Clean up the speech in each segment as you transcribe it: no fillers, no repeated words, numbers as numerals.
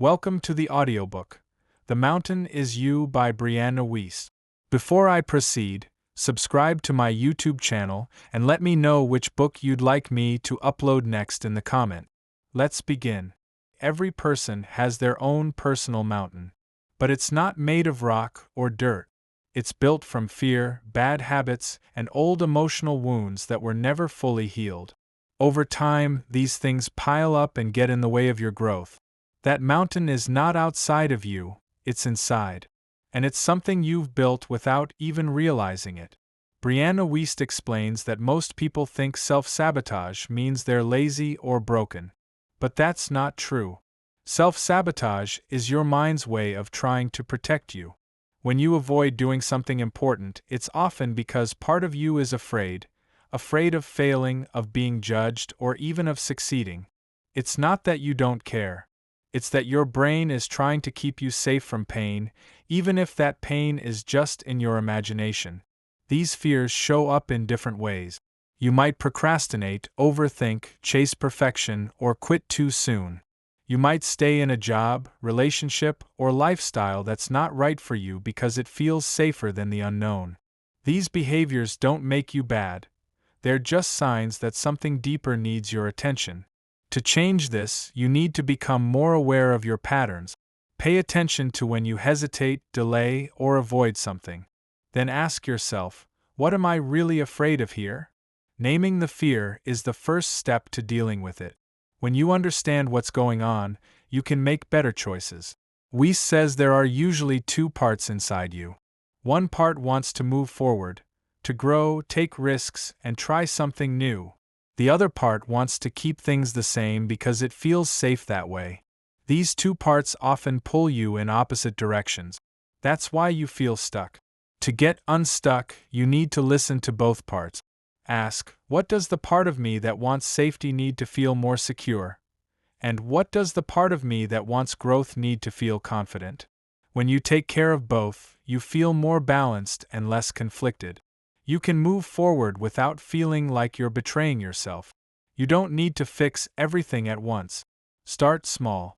Welcome to the audiobook, The Mountain is You by Brianna Wiest. Before I proceed, subscribe to my YouTube channel and let me know which book you'd like me to upload next in the comment. Let's begin. Every person has their own personal mountain. But it's not made of rock or dirt. It's built from fear, bad habits, and old emotional wounds that were never fully healed. Over time, these things pile up and get in the way of your growth. That mountain is not outside of you, it's inside. And it's something you've built without even realizing it. Brianna Wiest explains that most people think self-sabotage means they're lazy or broken. But that's not true. Self-sabotage is your mind's way of trying to protect you. When you avoid doing something important, it's often because part of you is afraid of failing, of being judged, or even of succeeding. It's not that you don't care. It's that your brain is trying to keep you safe from pain, even if that pain is just in your imagination. These fears show up in different ways. You might procrastinate, overthink, chase perfection, or quit too soon. You might stay in a job, relationship, or lifestyle that's not right for you because it feels safer than the unknown. These behaviors don't make you bad. They're just signs that something deeper needs your attention. To change this, you need to become more aware of your patterns. Pay attention to when you hesitate, delay, or avoid something. Then ask yourself, what am I really afraid of here? Naming the fear is the first step to dealing with it. When you understand what's going on, you can make better choices. Wiest says there are usually two parts inside you. One part wants to move forward, to grow, take risks, and try something new. The other part wants to keep things the same because it feels safe that way. These two parts often pull you in opposite directions. That's why you feel stuck. To get unstuck, you need to listen to both parts. Ask, what does the part of me that wants safety need to feel more secure? And what does the part of me that wants growth need to feel confident? When you take care of both, you feel more balanced and less conflicted. You can move forward without feeling like you're betraying yourself. You don't need to fix everything at once. Start small.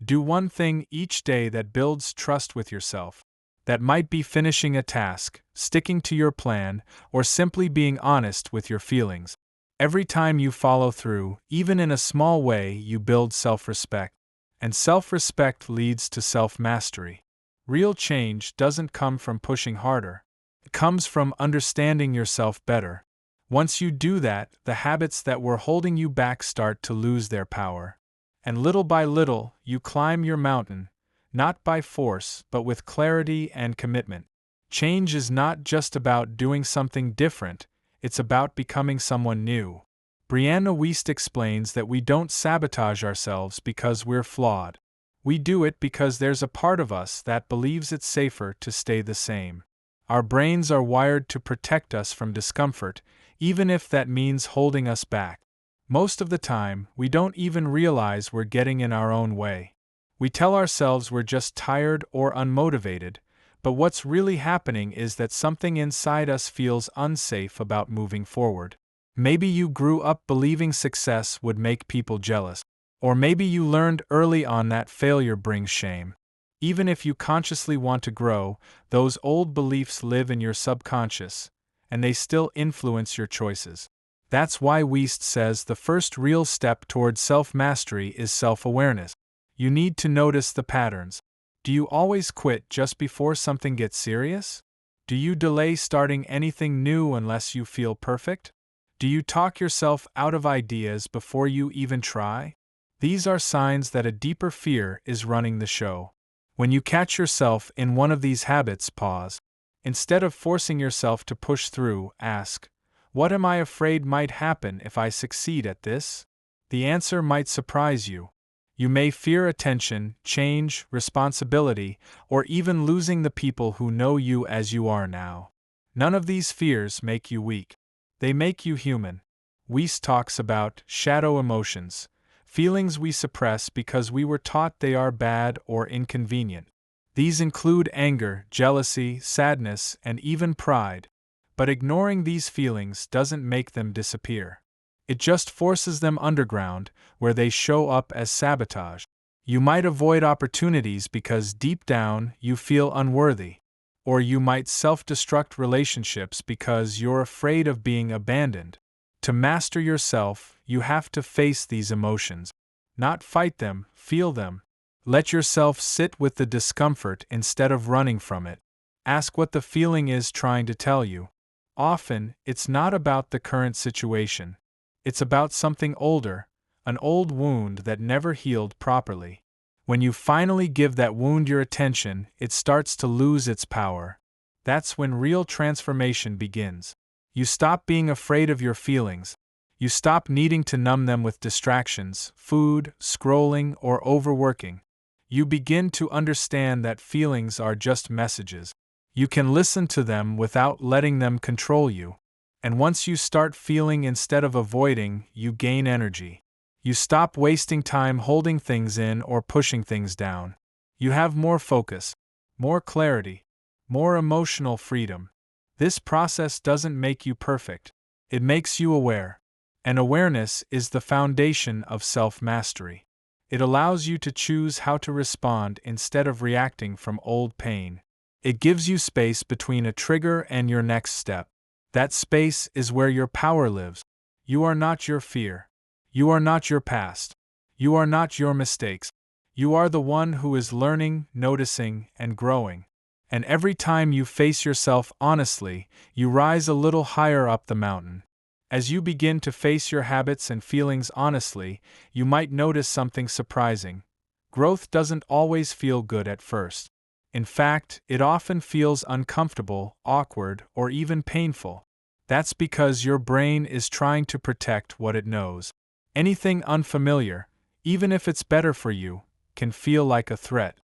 Do one thing each day that builds trust with yourself. That might be finishing a task, sticking to your plan, or simply being honest with your feelings. Every time you follow through, even in a small way, you build self-respect. And self-respect leads to self-mastery. Real change doesn't come from pushing harder. It comes from understanding yourself better. Once you do that, the habits that were holding you back start to lose their power. And little by little, you climb your mountain, not by force, but with clarity and commitment. Change is not just about doing something different, it's about becoming someone new. Brianna Wiest explains that we don't sabotage ourselves because we're flawed. We do it because there's a part of us that believes it's safer to stay the same. Our brains are wired to protect us from discomfort, even if that means holding us back. Most of the time, we don't even realize we're getting in our own way. We tell ourselves we're just tired or unmotivated, but what's really happening is that something inside us feels unsafe about moving forward. Maybe you grew up believing success would make people jealous. Or maybe you learned early on that failure brings shame. Even if you consciously want to grow, those old beliefs live in your subconscious, and they still influence your choices. That's why Wiest says the first real step towards self-mastery is self-awareness. You need to notice the patterns. Do you always quit just before something gets serious? Do you delay starting anything new unless you feel perfect? Do you talk yourself out of ideas before you even try? These are signs that a deeper fear is running the show. When you catch yourself in one of these habits, pause. Instead of forcing yourself to push through, ask, what am I afraid might happen if I succeed at this? The answer might surprise you. You may fear attention, change, responsibility, or even losing the people who know you as you are now. None of these fears make you weak. They make you human. Wiest talks about shadow emotions, feelings we suppress because we were taught they are bad or inconvenient. These include anger, jealousy, sadness, and even pride. But ignoring these feelings doesn't make them disappear. It just forces them underground, where they show up as sabotage. You might avoid opportunities because deep down you feel unworthy. Or you might self-destruct relationships because you're afraid of being abandoned. To master yourself, you have to face these emotions. Not fight them, feel them. Let yourself sit with the discomfort instead of running from it. Ask what the feeling is trying to tell you. Often, it's not about the current situation. It's about something older, an old wound that never healed properly. When you finally give that wound your attention, it starts to lose its power. That's when real transformation begins. You stop being afraid of your feelings. You stop needing to numb them with distractions, food, scrolling, or overworking. You begin to understand that feelings are just messages. You can listen to them without letting them control you. And once you start feeling instead of avoiding, you gain energy. You stop wasting time holding things in or pushing things down. You have more focus, more clarity, more emotional freedom. This process doesn't make you perfect. It makes you aware. And awareness is the foundation of self-mastery. It allows you to choose how to respond instead of reacting from old pain. It gives you space between a trigger and your next step. That space is where your power lives. You are not your fear. You are not your past. You are not your mistakes. You are the one who is learning, noticing, and growing. And every time you face yourself honestly, you rise a little higher up the mountain. As you begin to face your habits and feelings honestly, you might notice something surprising. Growth doesn't always feel good at first. In fact, it often feels uncomfortable, awkward, or even painful. That's because your brain is trying to protect what it knows. Anything unfamiliar, even if it's better for you, can feel like a threat.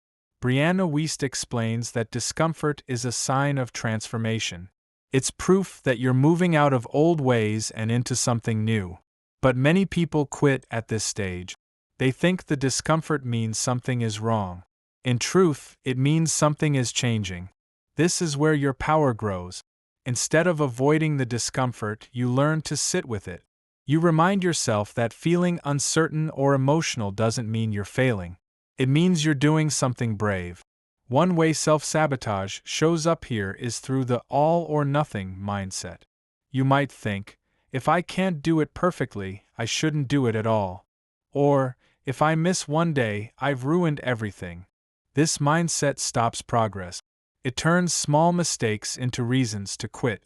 Brianna Wiest explains that discomfort is a sign of transformation. It's proof that you're moving out of old ways and into something new. But many people quit at this stage. They think the discomfort means something is wrong. In truth, it means something is changing. This is where your power grows. Instead of avoiding the discomfort, you learn to sit with it. You remind yourself that feeling uncertain or emotional doesn't mean you're failing. It means you're doing something brave. One way self-sabotage shows up here is through the all-or-nothing mindset. You might think, if I can't do it perfectly, I shouldn't do it at all. Or, if I miss one day, I've ruined everything. This mindset stops progress. It turns small mistakes into reasons to quit.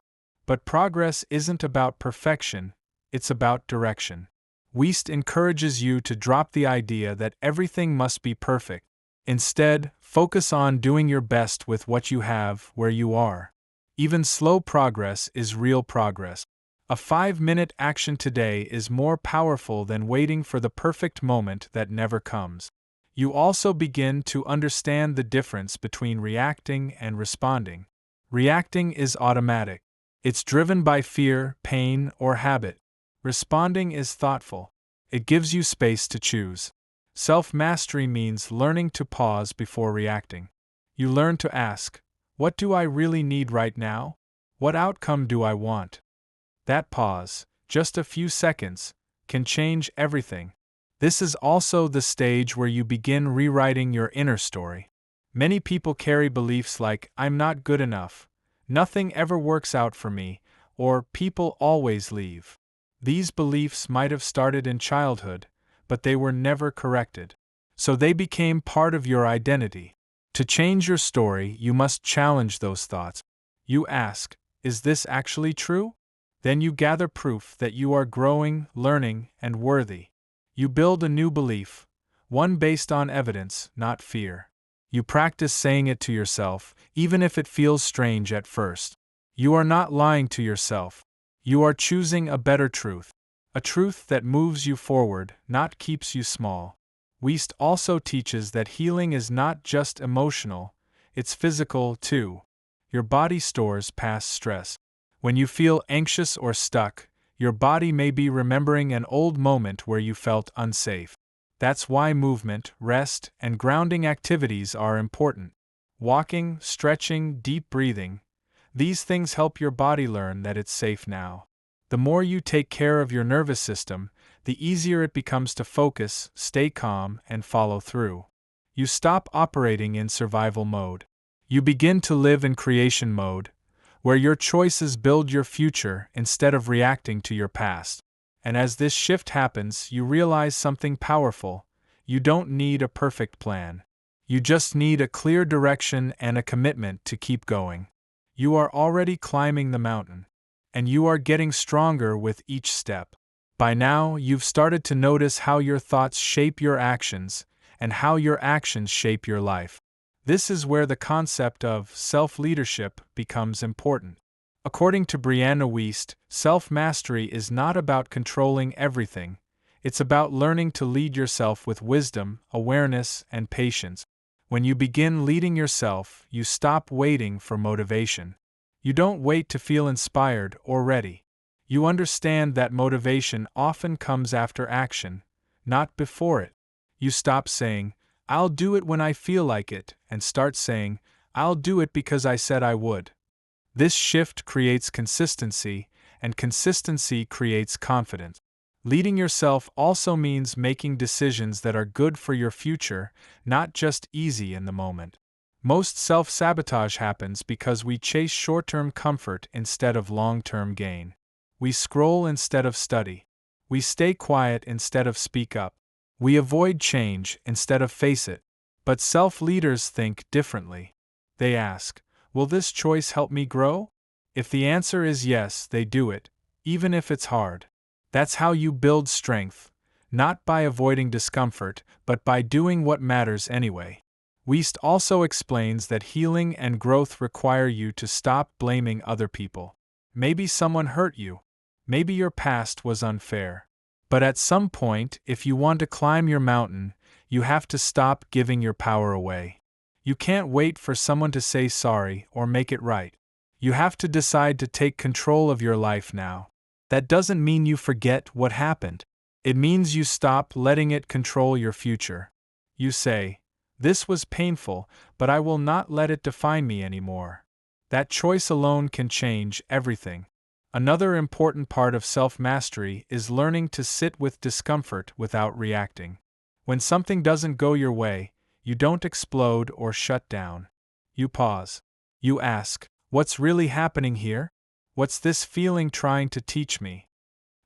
But progress isn't about perfection. It's about direction. Wiest encourages you to drop the idea that everything must be perfect. Instead, focus on doing your best with what you have where you are. Even slow progress is real progress. A 5-minute action today is more powerful than waiting for the perfect moment that never comes. You also begin to understand the difference between reacting and responding. Reacting is automatic. It's driven by fear, pain, or habit. Responding is thoughtful. It gives you space to choose. Self-mastery means learning to pause before reacting. You learn to ask, what do I really need right now? What outcome do I want? That pause, just a few seconds, can change everything. This is also the stage where you begin rewriting your inner story. Many people carry beliefs like, I'm not good enough, nothing ever works out for me, or people always leave. These beliefs might have started in childhood, but they were never corrected. So they became part of your identity. To change your story, you must challenge those thoughts. You ask, is this actually true? Then you gather proof that you are growing, learning, and worthy. You build a new belief, one based on evidence, not fear. You practice saying it to yourself, even if it feels strange at first. You are not lying to yourself. You are choosing a better truth. A truth that moves you forward, not keeps you small. Wiest also teaches that healing is not just emotional, it's physical too. Your body stores past stress. When you feel anxious or stuck, your body may be remembering an old moment where you felt unsafe. That's why movement, rest, and grounding activities are important. Walking, stretching, deep breathing, these things help your body learn that it's safe now. The more you take care of your nervous system, the easier it becomes to focus, stay calm, and follow through. You stop operating in survival mode. You begin to live in creation mode, where your choices build your future instead of reacting to your past. And as this shift happens, you realize something powerful. You don't need a perfect plan. You just need a clear direction and a commitment to keep going. You are already climbing the mountain, and you are getting stronger with each step. By now, you've started to notice how your thoughts shape your actions, and how your actions shape your life. This is where the concept of self-leadership becomes important. According to Brianna Wiest, self-mastery is not about controlling everything. It's about learning to lead yourself with wisdom, awareness, and patience. When you begin leading yourself, you stop waiting for motivation. You don't wait to feel inspired or ready. You understand that motivation often comes after action, not before it. You stop saying, "I'll do it when I feel like it," and start saying, "I'll do it because I said I would." This shift creates consistency, and consistency creates confidence. Leading yourself also means making decisions that are good for your future, not just easy in the moment. Most self-sabotage happens because we chase short-term comfort instead of long-term gain. We scroll instead of study. We stay quiet instead of speak up. We avoid change instead of face it. But self-leaders think differently. They ask, "Will this choice help me grow?" If the answer is yes, they do it, even if it's hard. That's how you build strength, not by avoiding discomfort, but by doing what matters anyway. Wiest also explains that healing and growth require you to stop blaming other people. Maybe someone hurt you. Maybe your past was unfair. But at some point, if you want to climb your mountain, you have to stop giving your power away. You can't wait for someone to say sorry or make it right. You have to decide to take control of your life now. That doesn't mean you forget what happened. It means you stop letting it control your future. You say, "This was painful, but I will not let it define me anymore." That choice alone can change everything. Another important part of self-mastery is learning to sit with discomfort without reacting. When something doesn't go your way, you don't explode or shut down. You pause. You ask, "What's really happening here? What's this feeling trying to teach me?"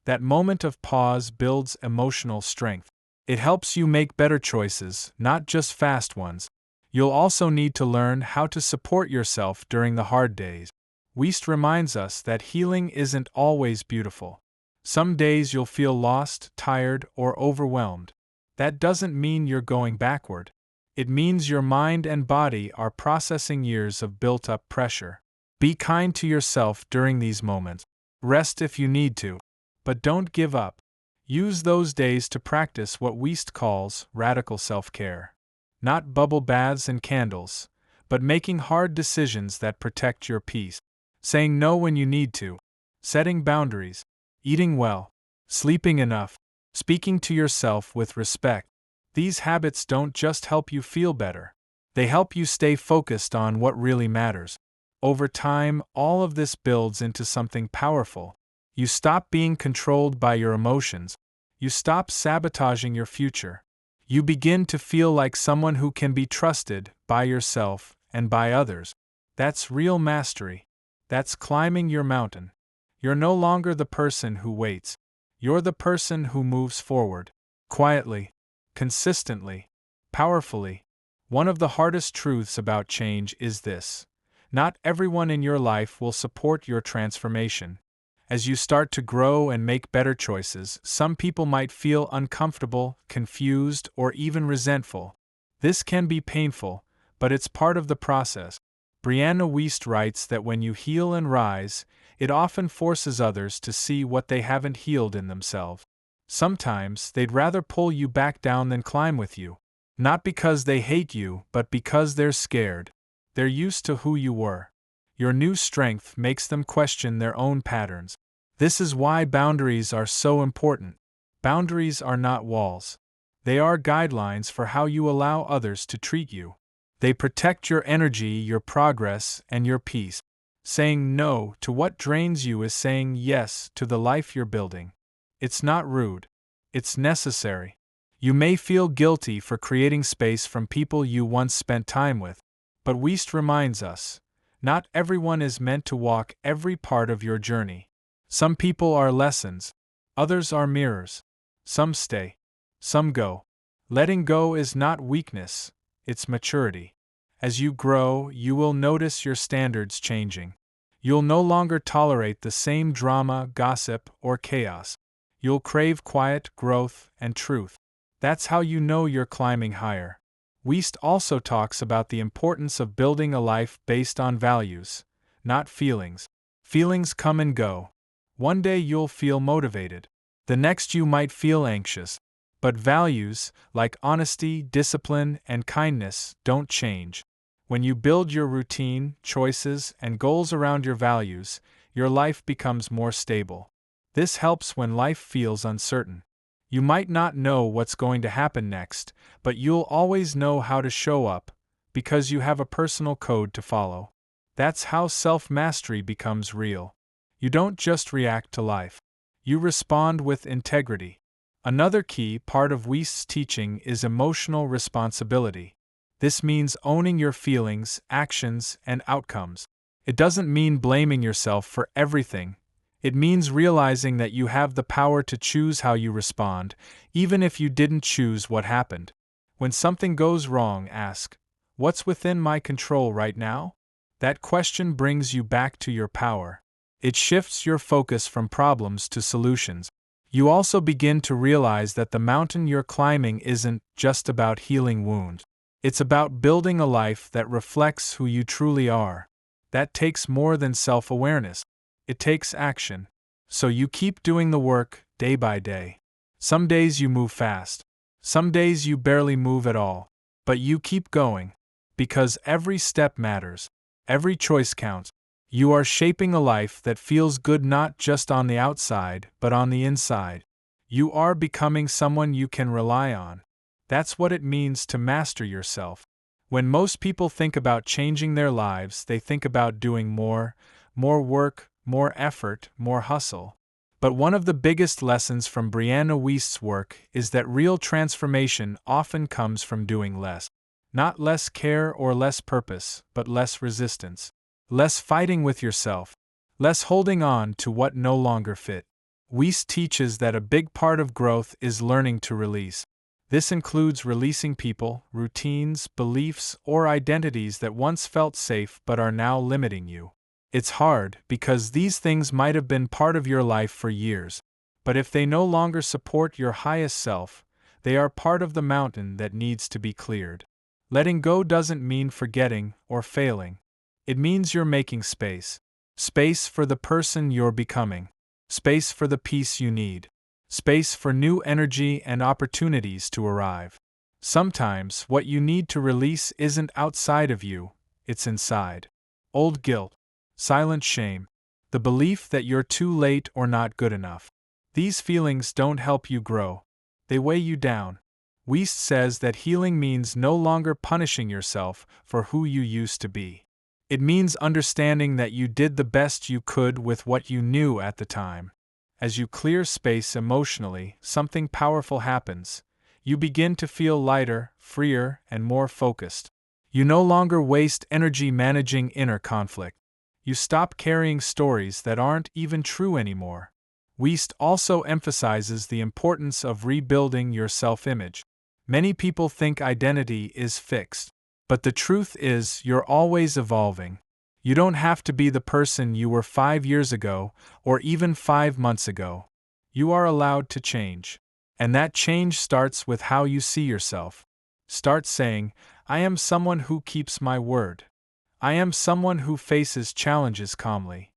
That moment of pause builds emotional strength. It helps you make better choices, not just fast ones. You'll also need to learn how to support yourself during the hard days. Wiest reminds us that healing isn't always beautiful. Some days you'll feel lost, tired, or overwhelmed. That doesn't mean you're going backward. It means your mind and body are processing years of built-up pressure. Be kind to yourself during these moments. Rest if you need to. But don't give up. Use those days to practice what Wiest calls radical self-care. Not bubble baths and candles, but making hard decisions that protect your peace. Saying no when you need to. Setting boundaries. Eating well. Sleeping enough. Speaking to yourself with respect. These habits don't just help you feel better. They help you stay focused on what really matters. Over time, all of this builds into something powerful. You stop being controlled by your emotions. You stop sabotaging your future. You begin to feel like someone who can be trusted by yourself and by others. That's real mastery. That's climbing your mountain. You're no longer the person who waits. You're the person who moves forward. Quietly. Consistently. Powerfully. One of the hardest truths about change is this. Not everyone in your life will support your transformation. As you start to grow and make better choices, some people might feel uncomfortable, confused, or even resentful. This can be painful, but it's part of the process. Brianna Wiest writes that when you heal and rise, it often forces others to see what they haven't healed in themselves. Sometimes they'd rather pull you back down than climb with you. Not because they hate you, but because they're scared. They're used to who you were. Your new strength makes them question their own patterns. This is why boundaries are so important. Boundaries are not walls. They are guidelines for how you allow others to treat you. They protect your energy, your progress, and your peace. Saying no to what drains you is saying yes to the life you're building. It's not rude. It's necessary. You may feel guilty for creating space from people you once spent time with, but Wiest reminds us, not everyone is meant to walk every part of your journey. Some people are lessons, others are mirrors. Some stay, some go. Letting go is not weakness, it's maturity. As you grow, you will notice your standards changing. You'll no longer tolerate the same drama, gossip, or chaos. You'll crave quiet, growth, and truth. That's how you know you're climbing higher. Wiest also talks about the importance of building a life based on values, not feelings. Feelings come and go. One day you'll feel motivated. The next you might feel anxious. But values, like honesty, discipline, and kindness, don't change. When you build your routine, choices, and goals around your values, your life becomes more stable. This helps when life feels uncertain. You might not know what's going to happen next, but you'll always know how to show up, because you have a personal code to follow. That's how self-mastery becomes real. You don't just react to life. You respond with integrity. Another key part of Wiest's teaching is emotional responsibility. This means owning your feelings, actions, and outcomes. It doesn't mean blaming yourself for everything. It means realizing that you have the power to choose how you respond, even if you didn't choose what happened. When something goes wrong, ask, "What's within my control right now?" That question brings you back to your power. It shifts your focus from problems to solutions. You also begin to realize that the mountain you're climbing isn't just about healing wounds. It's about building a life that reflects who you truly are. That takes more than self-awareness. It takes action. So you keep doing the work, day by day. Some days you move fast. Some days you barely move at all. But you keep going. Because every step matters. Every choice counts. You are shaping a life that feels good not just on the outside, but on the inside. You are becoming someone you can rely on. That's what it means to master yourself. When most people think about changing their lives, they think about doing more work, more effort, more hustle. But one of the biggest lessons from Brianna Wiest's work is that real transformation often comes from doing less. Not less care or less purpose, but less resistance. Less fighting with yourself. Less holding on to what no longer fit. Wiest teaches that a big part of growth is learning to release. This includes releasing people, routines, beliefs, or identities that once felt safe but are now limiting you. It's hard because these things might have been part of your life for years. But if they no longer support your highest self, they are part of the mountain that needs to be cleared. Letting go doesn't mean forgetting or failing. It means you're making space. Space for the person you're becoming. Space for the peace you need. Space for new energy and opportunities to arrive. Sometimes what you need to release isn't outside of you, it's inside. Old guilt. Silent shame. The belief that you're too late or not good enough. These feelings don't help you grow. They weigh you down. Wiest says that healing means no longer punishing yourself for who you used to be. It means understanding that you did the best you could with what you knew at the time. As you clear space emotionally, something powerful happens. You begin to feel lighter, freer, and more focused. You no longer waste energy managing inner conflict. You stop carrying stories that aren't even true anymore. Wiest also emphasizes the importance of rebuilding your self-image. Many people think identity is fixed. But the truth is, you're always evolving. You don't have to be the person you were 5 years ago, or even 5 months ago. You are allowed to change. And that change starts with how you see yourself. Start saying, "I am someone who keeps my word. I am someone who faces challenges calmly.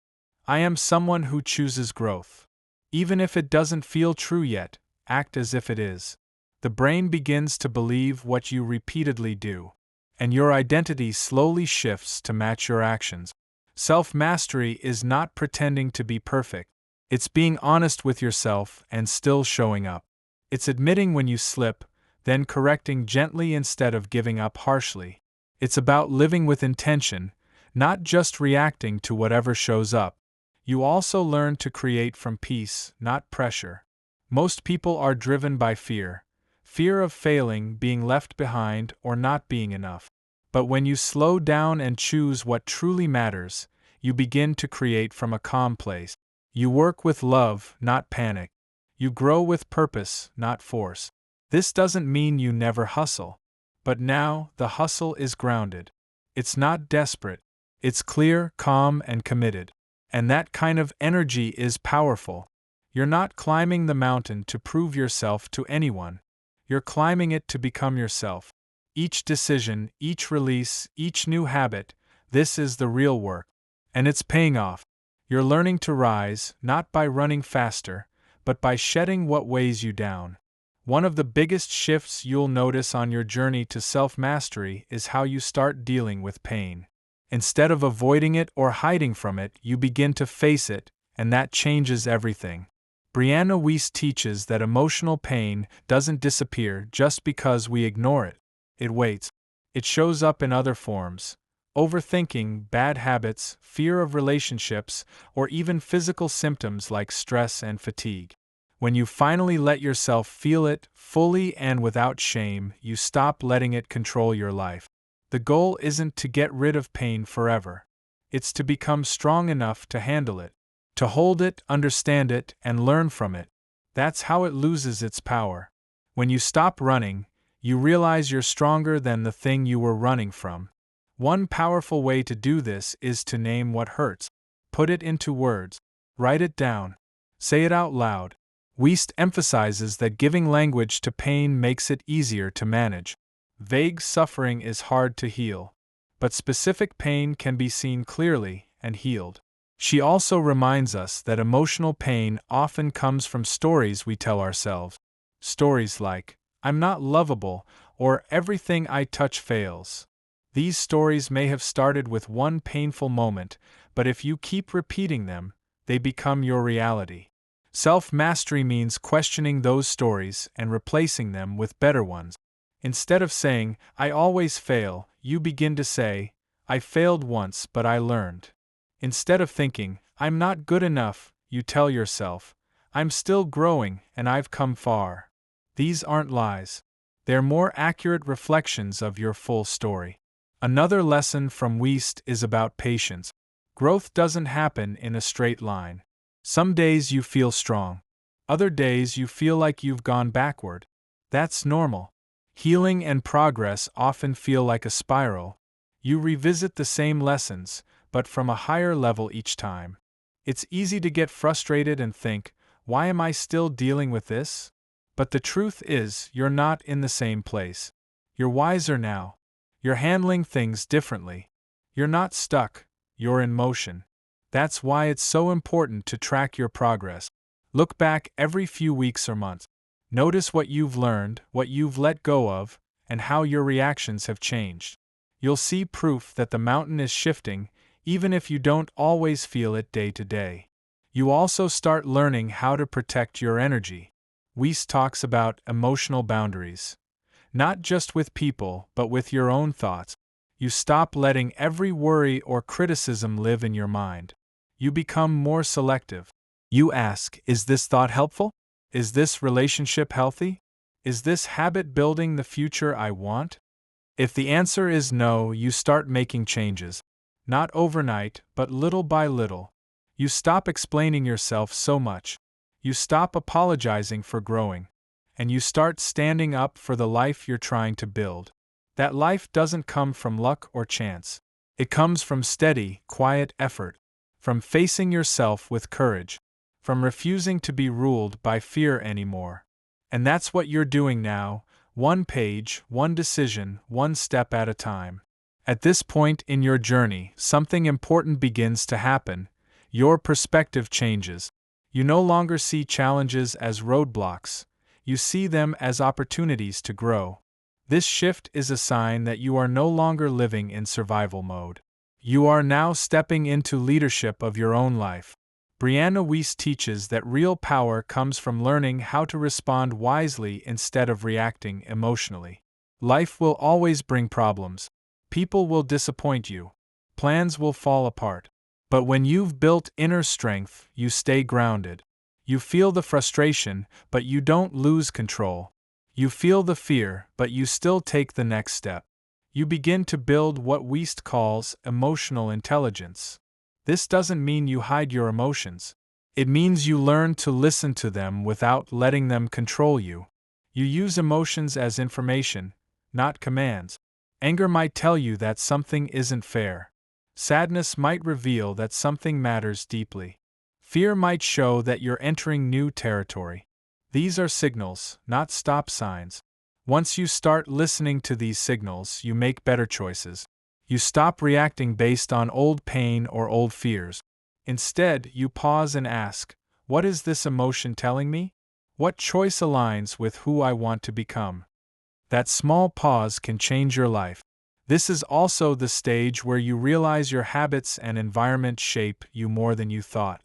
I am someone who chooses growth." Even if it doesn't feel true yet, act as if it is. The brain begins to believe what you repeatedly do. And your identity slowly shifts to match your actions. Self-mastery is not pretending to be perfect. It's being honest with yourself and still showing up. It's admitting when you slip, then correcting gently instead of giving up harshly. It's about living with intention, not just reacting to whatever shows up. You also learn to create from peace, not pressure. Most people are driven by fear. Fear of failing, being left behind, or not being enough. But when you slow down and choose what truly matters, you begin to create from a calm place. You work with love, not panic. You grow with purpose, not force. This doesn't mean you never hustle. But now, the hustle is grounded. It's not desperate. It's clear, calm, and committed. And that kind of energy is powerful. You're not climbing the mountain to prove yourself to anyone. You're climbing it to become yourself. Each decision, each release, each new habit, this is the real work. And it's paying off. You're learning to rise, not by running faster, but by shedding what weighs you down. One of the biggest shifts you'll notice on your journey to self-mastery is how you start dealing with pain. Instead of avoiding it or hiding from it, you begin to face it, and that changes everything. Brianna Wiest teaches that emotional pain doesn't disappear just because we ignore it. It waits. It shows up in other forms: overthinking, bad habits, fear of relationships, or even physical symptoms like stress and fatigue. When you finally let yourself feel it, fully and without shame, you stop letting it control your life. The goal isn't to get rid of pain forever. It's to become strong enough to handle it, to hold it, understand it, and learn from it. That's how it loses its power. When you stop running, you realize you're stronger than the thing you were running from. One powerful way to do this is to name what hurts. Put it into words. Write it down. Say it out loud. Wiest emphasizes that giving language to pain makes it easier to manage. Vague suffering is hard to heal, but specific pain can be seen clearly and healed. She also reminds us that emotional pain often comes from stories we tell ourselves. Stories like, "I'm not lovable," or "everything I touch fails." These stories may have started with one painful moment, but if you keep repeating them, they become your reality. Self-mastery means questioning those stories and replacing them with better ones. Instead of saying, "I always fail," you begin to say, "I failed once, but I learned." Instead of thinking, "I'm not good enough," you tell yourself, "I'm still growing and I've come far." These aren't lies. They're more accurate reflections of your full story. Another lesson from Wiest is about patience. Growth doesn't happen in a straight line. Some days you feel strong. Other days you feel like you've gone backward. That's normal. Healing and progress often feel like a spiral. You revisit the same lessons, but from a higher level each time. It's easy to get frustrated and think, "Why am I still dealing with this?" But the truth is, you're not in the same place. You're wiser now. You're handling things differently. You're not stuck, you're in motion. That's why it's so important to track your progress. Look back every few weeks or months. Notice what you've learned, what you've let go of, and how your reactions have changed. You'll see proof that the mountain is shifting, even if you don't always feel it day to day. You also start learning how to protect your energy. Wiest talks about emotional boundaries. Not just with people, but with your own thoughts. You stop letting every worry or criticism live in your mind. You become more selective. You ask, "Is this thought helpful? Is this relationship healthy? Is this habit building the future I want?" If the answer is no, you start making changes. Not overnight, but little by little. You stop explaining yourself so much. You stop apologizing for growing. And you start standing up for the life you're trying to build. That life doesn't come from luck or chance. It comes from steady, quiet effort. From facing yourself with courage. From refusing to be ruled by fear anymore. And that's what you're doing now, one page, one decision, one step at a time. At this point in your journey, something important begins to happen. Your perspective changes. You no longer see challenges as roadblocks. You see them as opportunities to grow. This shift is a sign that you are no longer living in survival mode. You are now stepping into leadership of your own life. Brianna Wiest teaches that real power comes from learning how to respond wisely instead of reacting emotionally. Life will always bring problems. People will disappoint you. Plans will fall apart. But when you've built inner strength, you stay grounded. You feel the frustration, but you don't lose control. You feel the fear, but you still take the next step. You begin to build what Wiest calls emotional intelligence. This doesn't mean you hide your emotions. It means you learn to listen to them without letting them control you. You use emotions as information, not commands. Anger might tell you that something isn't fair. Sadness might reveal that something matters deeply. Fear might show that you're entering new territory. These are signals, not stop signs. Once you start listening to these signals, you make better choices. You stop reacting based on old pain or old fears. Instead, you pause and ask, what is this emotion telling me? What choice aligns with who I want to become? That small pause can change your life. This is also the stage where you realize your habits and environment shape you more than you thought.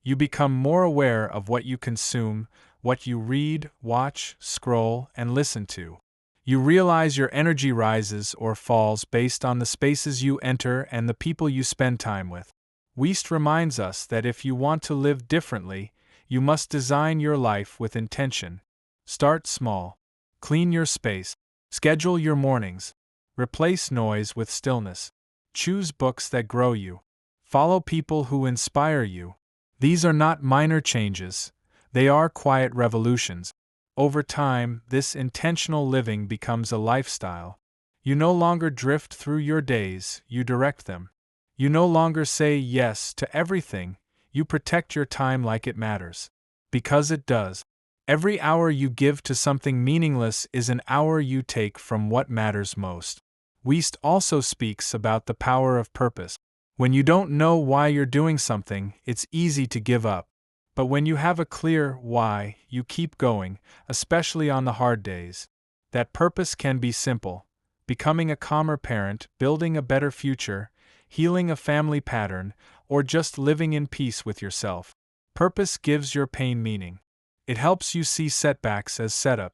You become more aware of what you consume, what you read, watch, scroll, and listen to. You realize your energy rises or falls based on the spaces you enter and the people you spend time with. Wiest reminds us that if you want to live differently, you must design your life with intention. Start small. Clean your space. Schedule your mornings. Replace noise with stillness. Choose books that grow you. Follow people who inspire you. These are not minor changes, they are quiet revolutions. Over time, this intentional living becomes a lifestyle. You no longer drift through your days, you direct them. You no longer say yes to everything, you protect your time like it matters. Because it does. Every hour you give to something meaningless is an hour you take from what matters most. Wiest also speaks about the power of purpose. When you don't know why you're doing something, it's easy to give up. But when you have a clear why, you keep going, especially on the hard days. That purpose can be simple: becoming a calmer parent, building a better future, healing a family pattern, or just living in peace with yourself. Purpose gives your pain meaning. It helps you see setbacks as setup.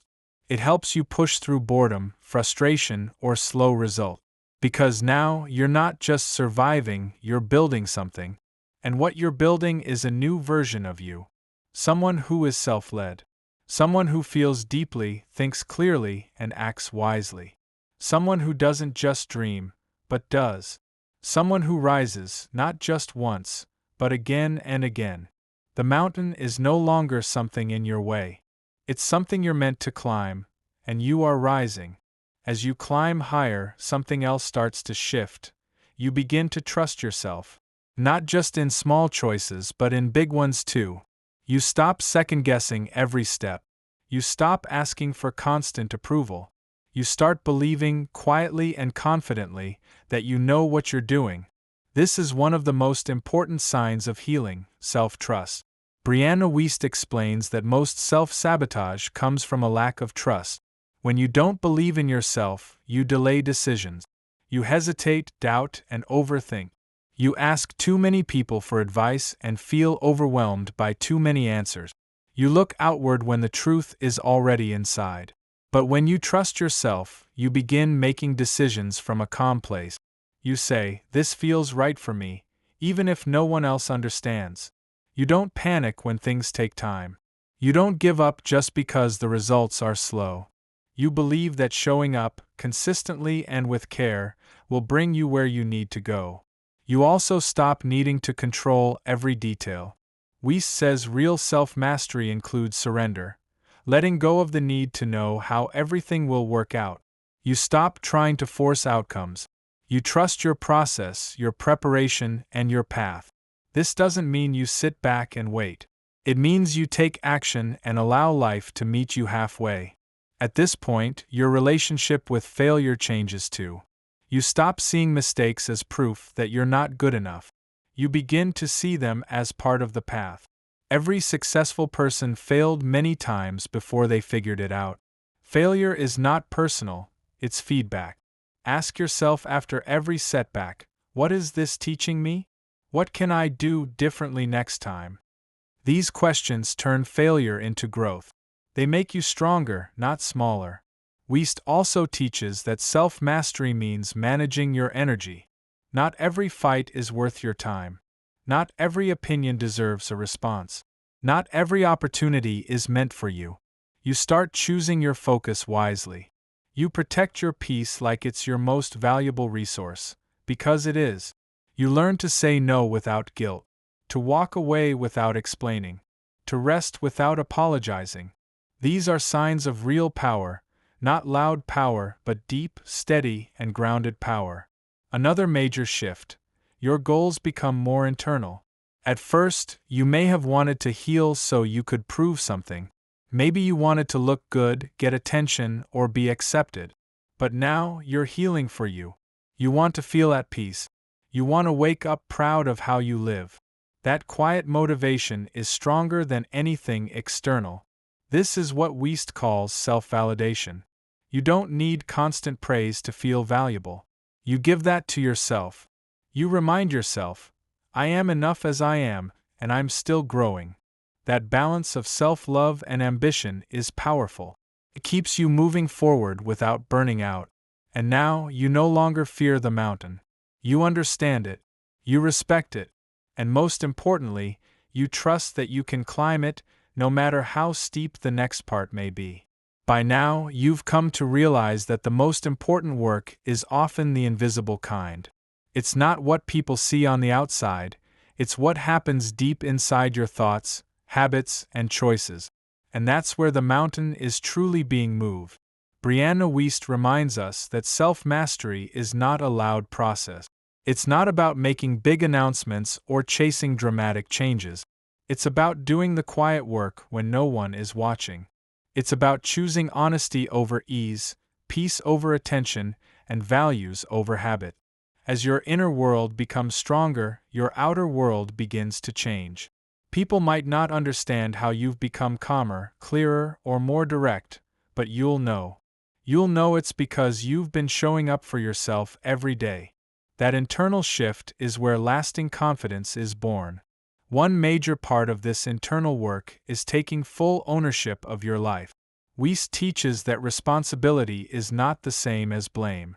It helps you push through boredom, frustration, or slow result. Because now you're not just surviving, you're building something. And what you're building is a new version of you. Someone who is self-led. Someone who feels deeply, thinks clearly, and acts wisely. Someone who doesn't just dream, but does. Someone who rises, not just once, but again and again. The mountain is no longer something in your way. It's something you're meant to climb, and you are rising. As you climb higher, something else starts to shift. You begin to trust yourself. Not just in small choices, but in big ones too. You stop second-guessing every step. You stop asking for constant approval. You start believing, quietly and confidently, that you know what you're doing. This is one of the most important signs of healing, self-trust. Brianna Wiest explains that most self-sabotage comes from a lack of trust. When you don't believe in yourself, you delay decisions. You hesitate, doubt, and overthink. You ask too many people for advice and feel overwhelmed by too many answers. You look outward when the truth is already inside. But when you trust yourself, you begin making decisions from a calm place. You say, "This feels right for me," even if no one else understands. You don't panic when things take time. You don't give up just because the results are slow. You believe that showing up, consistently and with care, will bring you where you need to go. You also stop needing to control every detail. Wiest says real self-mastery includes surrender, letting go of the need to know how everything will work out. You stop trying to force outcomes. You trust your process, your preparation, and your path. This doesn't mean you sit back and wait. It means you take action and allow life to meet you halfway. At this point, your relationship with failure changes too. You stop seeing mistakes as proof that you're not good enough. You begin to see them as part of the path. Every successful person failed many times before they figured it out. Failure is not personal, it's feedback. Ask yourself after every setback, what is this teaching me? What can I do differently next time? These questions turn failure into growth. They make you stronger, not smaller. Wiest also teaches that self-mastery means managing your energy. Not every fight is worth your time. Not every opinion deserves a response. Not every opportunity is meant for you. You start choosing your focus wisely. You protect your peace like it's your most valuable resource, because it is. You learn to say no without guilt, to walk away without explaining, to rest without apologizing. These are signs of real power, not loud power, but deep, steady, and grounded power. Another major shift: your goals become more internal. At first, you may have wanted to heal so you could prove something. Maybe you wanted to look good, get attention, or be accepted. But now, you're healing for you. You want to feel at peace. You want to wake up proud of how you live. That quiet motivation is stronger than anything external. This is what Wiest calls self-validation. You don't need constant praise to feel valuable. You give that to yourself. You remind yourself, I am enough as I am, and I'm still growing. That balance of self-love and ambition is powerful. It keeps you moving forward without burning out. And now you no longer fear the mountain. You understand it. You respect it. And most importantly, you trust that you can climb it, no matter how steep the next part may be. By now, you've come to realize that the most important work is often the invisible kind. It's not what people see on the outside, it's what happens deep inside your thoughts, habits, and choices. And that's where the mountain is truly being moved. Brianna Wiest reminds us that self-mastery is not a loud process. It's not about making big announcements or chasing dramatic changes. It's about doing the quiet work when no one is watching. It's about choosing honesty over ease, peace over attention, and values over habit. As your inner world becomes stronger, your outer world begins to change. People might not understand how you've become calmer, clearer, or more direct, but you'll know. You'll know it's because you've been showing up for yourself every day. That internal shift is where lasting confidence is born. One major part of this internal work is taking full ownership of your life. Wiest teaches that responsibility is not the same as blame.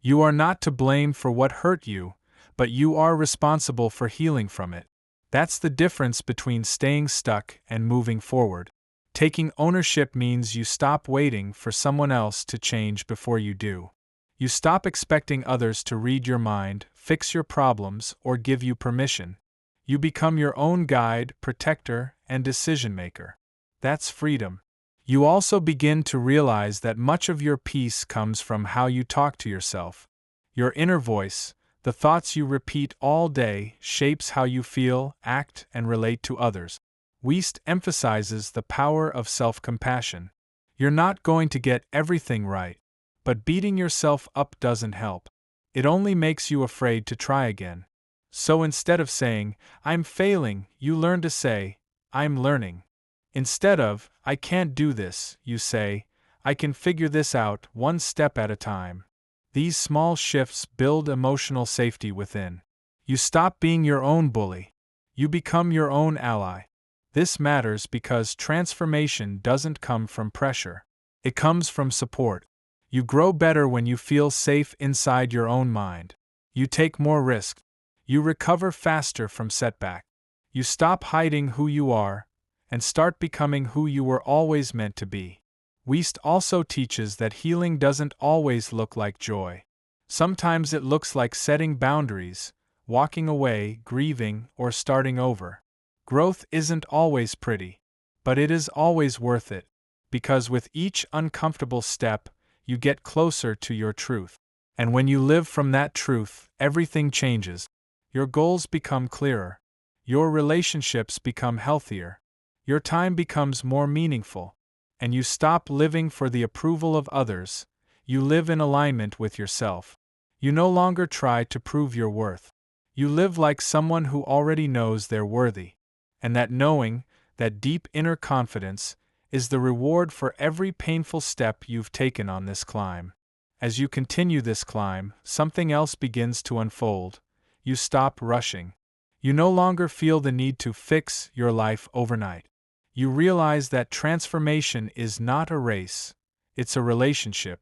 You are not to blame for what hurt you, but you are responsible for healing from it. That's the difference between staying stuck and moving forward. Taking ownership means you stop waiting for someone else to change before you do. You stop expecting others to read your mind, fix your problems, or give you permission. You become your own guide, protector, and decision-maker. That's freedom. You also begin to realize that much of your peace comes from how you talk to yourself. Your inner voice, the thoughts you repeat all day, shapes how you feel, act, and relate to others. Wiest emphasizes the power of self-compassion. You're not going to get everything right, but beating yourself up doesn't help. It only makes you afraid to try again. So instead of saying, I'm failing, you learn to say, I'm learning. Instead of, I can't do this, you say, I can figure this out one step at a time. These small shifts build emotional safety within. You stop being your own bully. You become your own ally. This matters because transformation doesn't come from pressure. It comes from support. You grow better when you feel safe inside your own mind. You take more risks. You recover faster from setback. You stop hiding who you are and start becoming who you were always meant to be. Wiest also teaches that healing doesn't always look like joy. Sometimes it looks like setting boundaries, walking away, grieving, or starting over. Growth isn't always pretty, but it is always worth it, because with each uncomfortable step, you get closer to your truth. And when you live from that truth, everything changes. Your goals become clearer. Your relationships become healthier. Your time becomes more meaningful. And you stop living for the approval of others. You live in alignment with yourself. You no longer try to prove your worth. You live like someone who already knows they're worthy. And that knowing, that deep inner confidence, is the reward for every painful step you've taken on this climb. As you continue this climb, something else begins to unfold. You stop rushing. You no longer feel the need to fix your life overnight. You realize that transformation is not a race, it's a relationship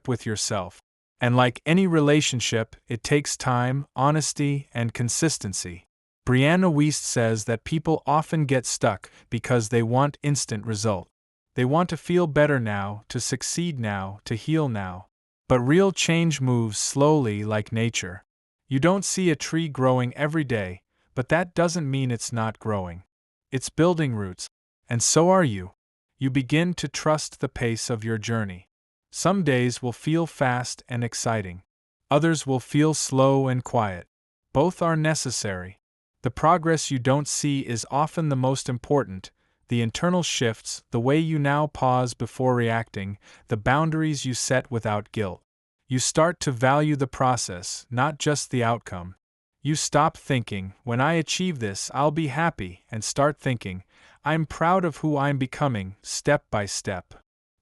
with yourself. And like any relationship, it takes time, honesty, and consistency. Brianna Wiest says that people often get stuck because they want instant result. They want to feel better now, to succeed now, to heal now. But real change moves slowly like nature. You don't see a tree growing every day, but that doesn't mean it's not growing. It's building roots. And so are you. You begin to trust the pace of your journey. Some days will feel fast and exciting. Others will feel slow and quiet. Both are necessary. The progress you don't see is often the most important. The internal shifts, the way you now pause before reacting, the boundaries you set without guilt. You start to value the process, not just the outcome. You stop thinking, when I achieve this, I'll be happy, and start thinking, I'm proud of who I'm becoming, step by step.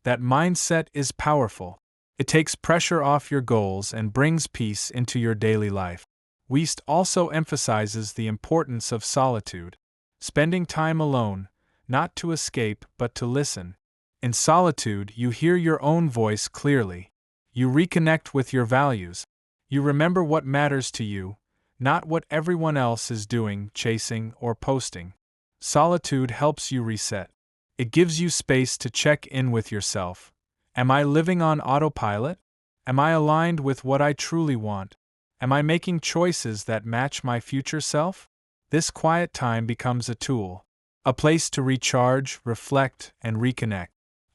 That mindset is powerful. It takes pressure off your goals and brings peace into your daily life. Wiest also emphasizes the importance of solitude. Spending time alone, not to escape but to listen. In solitude, you hear your own voice clearly. You reconnect with your values. You remember what matters to you, not what everyone else is doing, chasing, or posting. Solitude helps you reset. It gives you space to check in with yourself. Am I living on autopilot? Am I aligned with what I truly want? Am I making choices that match my future self? This quiet time becomes a tool, a place to recharge, reflect, and reconnect.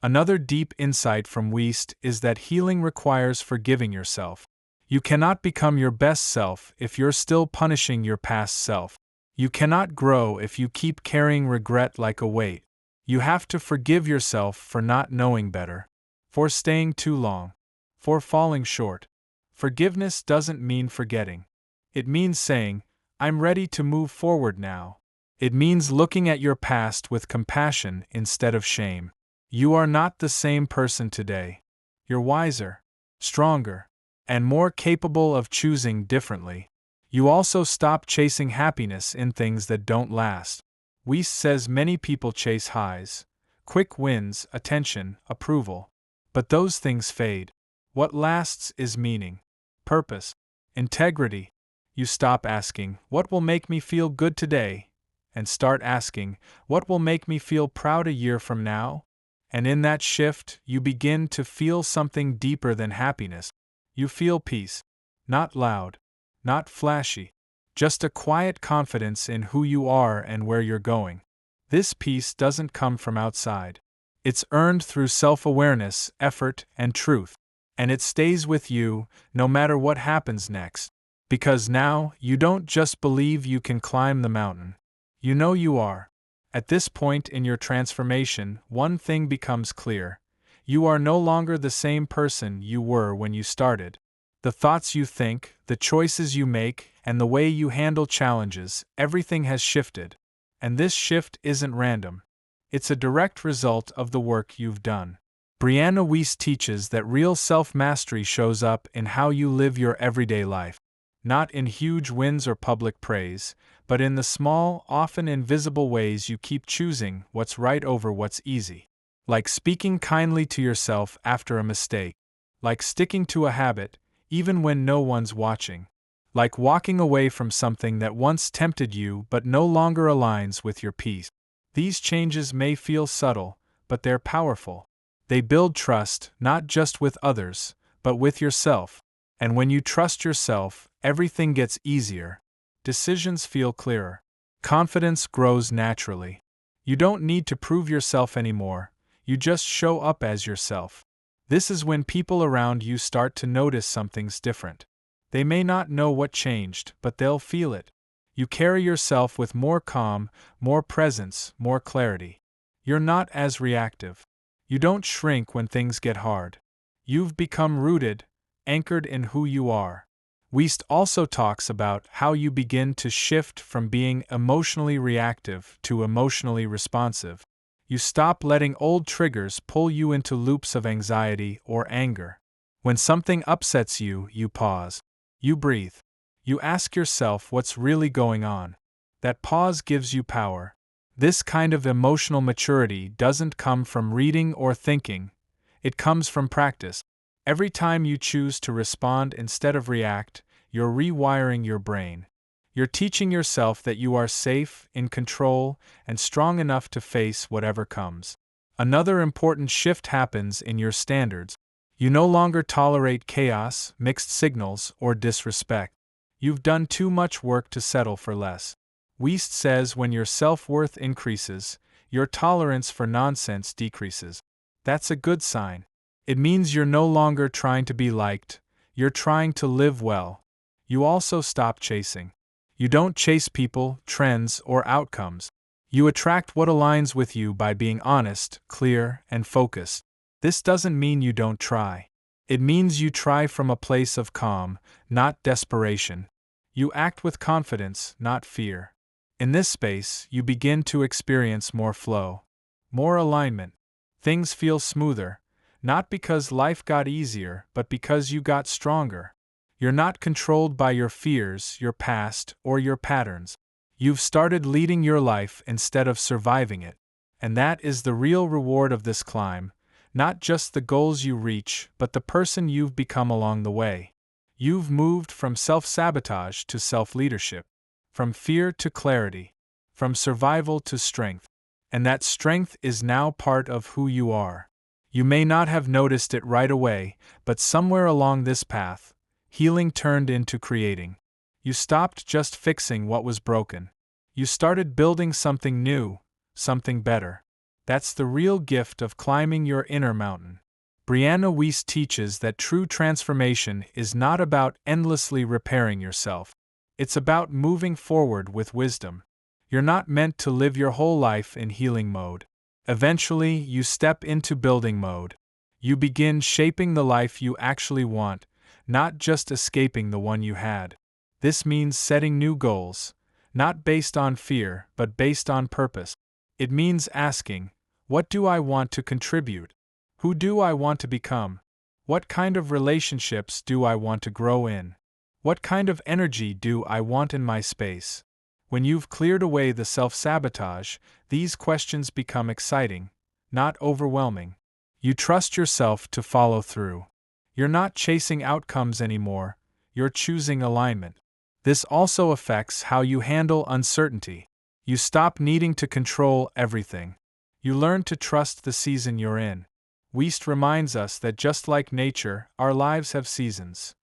Another deep insight from Wiest is that healing requires forgiving yourself. You cannot become your best self if you're still punishing your past self. You cannot grow if you keep carrying regret like a weight. You have to forgive yourself for not knowing better, for staying too long, for falling short. Forgiveness doesn't mean forgetting. It means saying, I'm ready to move forward now. It means looking at your past with compassion instead of shame. You are not the same person today. You're wiser, stronger, and more capable of choosing differently. You also stop chasing happiness in things that don't last. Wiest says many people chase highs, quick wins, attention, approval. But those things fade. What lasts is meaning, purpose, integrity. You stop asking, what will make me feel good today? And start asking, what will make me feel proud a year from now? And in that shift, you begin to feel something deeper than happiness. You feel peace. Not loud, not flashy, just a quiet confidence in who you are and where you're going. This peace doesn't come from outside. It's earned through self-awareness, effort, and truth. And it stays with you, no matter what happens next. Because now, you don't just believe you can climb the mountain. You know you are. At this point in your transformation, one thing becomes clear. You are no longer the same person you were when you started. The thoughts you think, the choices you make, and the way you handle challenges, everything has shifted. And this shift isn't random. It's a direct result of the work you've done. Brianna Wiest teaches that real self-mastery shows up in how you live your everyday life. Not in huge wins or public praise, but in the small, often invisible ways you keep choosing what's right over what's easy. Like speaking kindly to yourself after a mistake. Like sticking to a habit, even when no one's watching. Like walking away from something that once tempted you but no longer aligns with your peace. These changes may feel subtle, but they're powerful. They build trust, not just with others, but with yourself. And when you trust yourself, everything gets easier. Decisions feel clearer. Confidence grows naturally. You don't need to prove yourself anymore, you just show up as yourself. This is when people around you start to notice something's different. They may not know what changed, but they'll feel it. You carry yourself with more calm, more presence, more clarity. You're not as reactive. You don't shrink when things get hard. You've become rooted, anchored in who you are. Wiest also talks about how you begin to shift from being emotionally reactive to emotionally responsive. You stop letting old triggers pull you into loops of anxiety or anger. When something upsets you, you pause. You breathe. You ask yourself what's really going on. That pause gives you power. This kind of emotional maturity doesn't come from reading or thinking. It comes from practice. Every time you choose to respond instead of react, you're rewiring your brain. You're teaching yourself that you are safe, in control, and strong enough to face whatever comes. Another important shift happens in your standards. You no longer tolerate chaos, mixed signals, or disrespect. You've done too much work to settle for less. Wiest says when your self-worth increases, your tolerance for nonsense decreases. That's a good sign. It means you're no longer trying to be liked, you're trying to live well. You also stop chasing. You don't chase people, trends, or outcomes. You attract what aligns with you by being honest, clear, and focused. This doesn't mean you don't try. It means you try from a place of calm, not desperation. You act with confidence, not fear. In this space, you begin to experience more flow, more alignment. Things feel smoother, not because life got easier, but because you got stronger. You're not controlled by your fears, your past, or your patterns. You've started leading your life instead of surviving it. And that is the real reward of this climb, not just the goals you reach, but the person you've become along the way. You've moved from self-sabotage to self-leadership, from fear to clarity, from survival to strength. And that strength is now part of who you are. You may not have noticed it right away, but somewhere along this path, healing turned into creating. You stopped just fixing what was broken. You started building something new, something better. That's the real gift of climbing your inner mountain. Brianna Wiest teaches that true transformation is not about endlessly repairing yourself. It's about moving forward with wisdom. You're not meant to live your whole life in healing mode. Eventually, you step into building mode. You begin shaping the life you actually want, not just escaping the one you had. This means setting new goals, not based on fear, but based on purpose. It means asking, what do I want to contribute? Who do I want to become? What kind of relationships do I want to grow in? What kind of energy do I want in my space? When you've cleared away the self-sabotage, these questions become exciting, not overwhelming. You trust yourself to follow through. You're not chasing outcomes anymore, you're choosing alignment. This also affects how you handle uncertainty. You stop needing to control everything. You learn to trust the season you're in. Wiest reminds us that just like nature, our lives have seasons.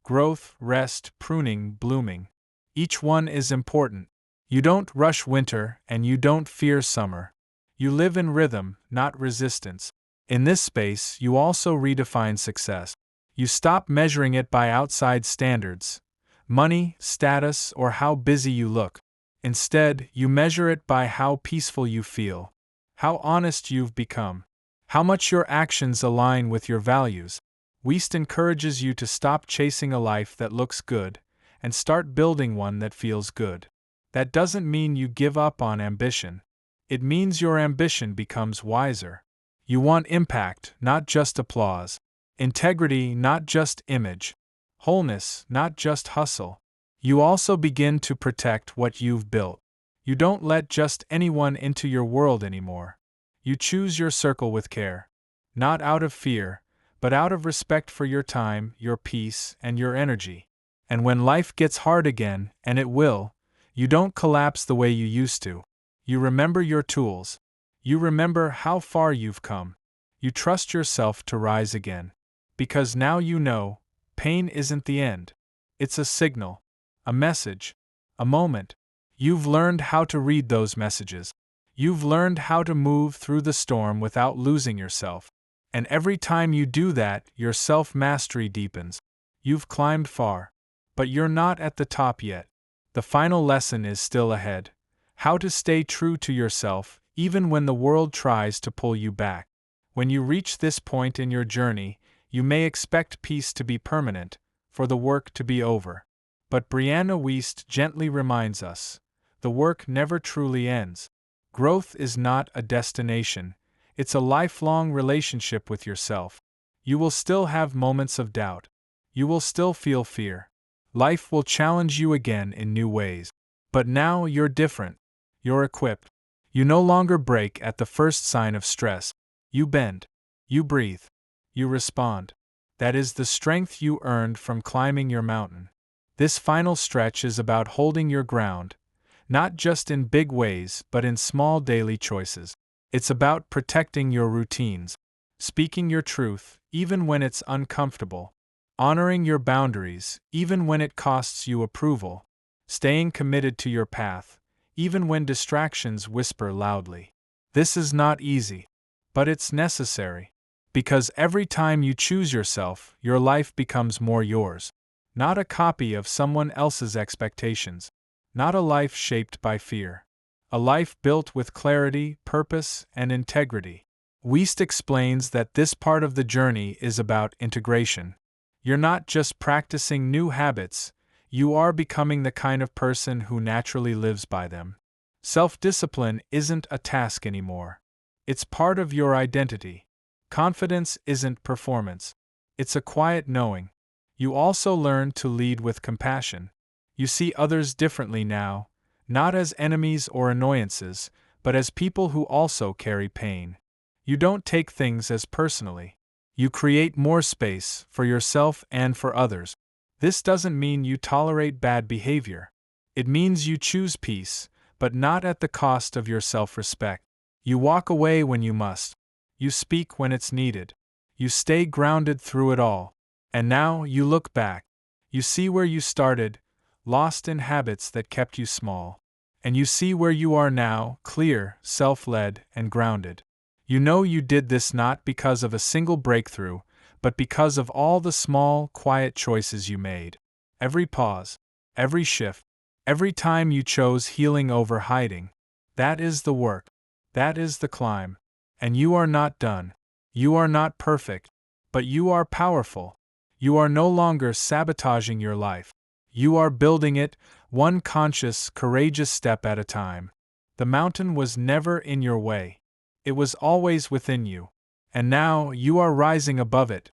Growth, rest, pruning, blooming. Each one is important. You don't rush winter and you don't fear summer. You live in rhythm, not resistance. In this space, you also redefine success. You stop measuring it by outside standards, money, status, or how busy you look. Instead, you measure it by how peaceful you feel, how honest you've become, how much your actions align with your values. Wiest encourages you to stop chasing a life that looks good and start building one that feels good. That doesn't mean you give up on ambition. It means your ambition becomes wiser. You want impact, not just applause. Integrity, not just image. Wholeness, not just hustle. You also begin to protect what you've built. You don't let just anyone into your world anymore. You choose your circle with care. Not out of fear, but out of respect for your time, your peace, and your energy. And when life gets hard again, and it will, you don't collapse the way you used to. You remember your tools. You remember how far you've come. You trust yourself to rise again. Because now you know, pain isn't the end. It's a signal, a message, a moment. You've learned how to read those messages. You've learned how to move through the storm without losing yourself. And every time you do that, your self-mastery deepens. You've climbed far. But you're not at the top yet. The final lesson is still ahead. How to stay true to yourself, even when the world tries to pull you back. When you reach this point in your journey, you may expect peace to be permanent, for the work to be over. But Brianna Wiest gently reminds us, the work never truly ends. Growth is not a destination, it's a lifelong relationship with yourself. You will still have moments of doubt. You will still feel fear. Life will challenge you again in new ways. But now you're different. You're equipped. You no longer break at the first sign of stress. You bend. You breathe. You respond. That is the strength you earned from climbing your mountain. This final stretch is about holding your ground, not just in big ways but in small daily choices. It's about protecting your routines, speaking your truth even when it's uncomfortable, honoring your boundaries even when it costs you approval, staying committed to your path even when distractions whisper loudly. This is not easy, but it's necessary. Because every time you choose yourself, your life becomes more yours. Not a copy of someone else's expectations. Not a life shaped by fear. A life built with clarity, purpose, and integrity. Wiest explains that this part of the journey is about integration. You're not just practicing new habits, you are becoming the kind of person who naturally lives by them. Self-discipline isn't a task anymore. It's part of your identity. Confidence isn't performance. It's a quiet knowing. You also learn to lead with compassion. You see others differently now, not as enemies or annoyances, but as people who also carry pain. You don't take things as personally. You create more space for yourself and for others. This doesn't mean you tolerate bad behavior. It means you choose peace, but not at the cost of your self-respect. You walk away when you must. You speak when it's needed. You stay grounded through it all. And now you look back. You see where you started, lost in habits that kept you small. And you see where you are now, clear, self-led, and grounded. You know you did this not because of a single breakthrough, but because of all the small, quiet choices you made. Every pause, every shift, every time you chose healing over hiding. That is the work. That is the climb. And you are not done. You are not perfect. But you are powerful. You are no longer sabotaging your life. You are building it, one conscious, courageous step at a time. The mountain was never in your way. It was always within you. And now you are rising above it,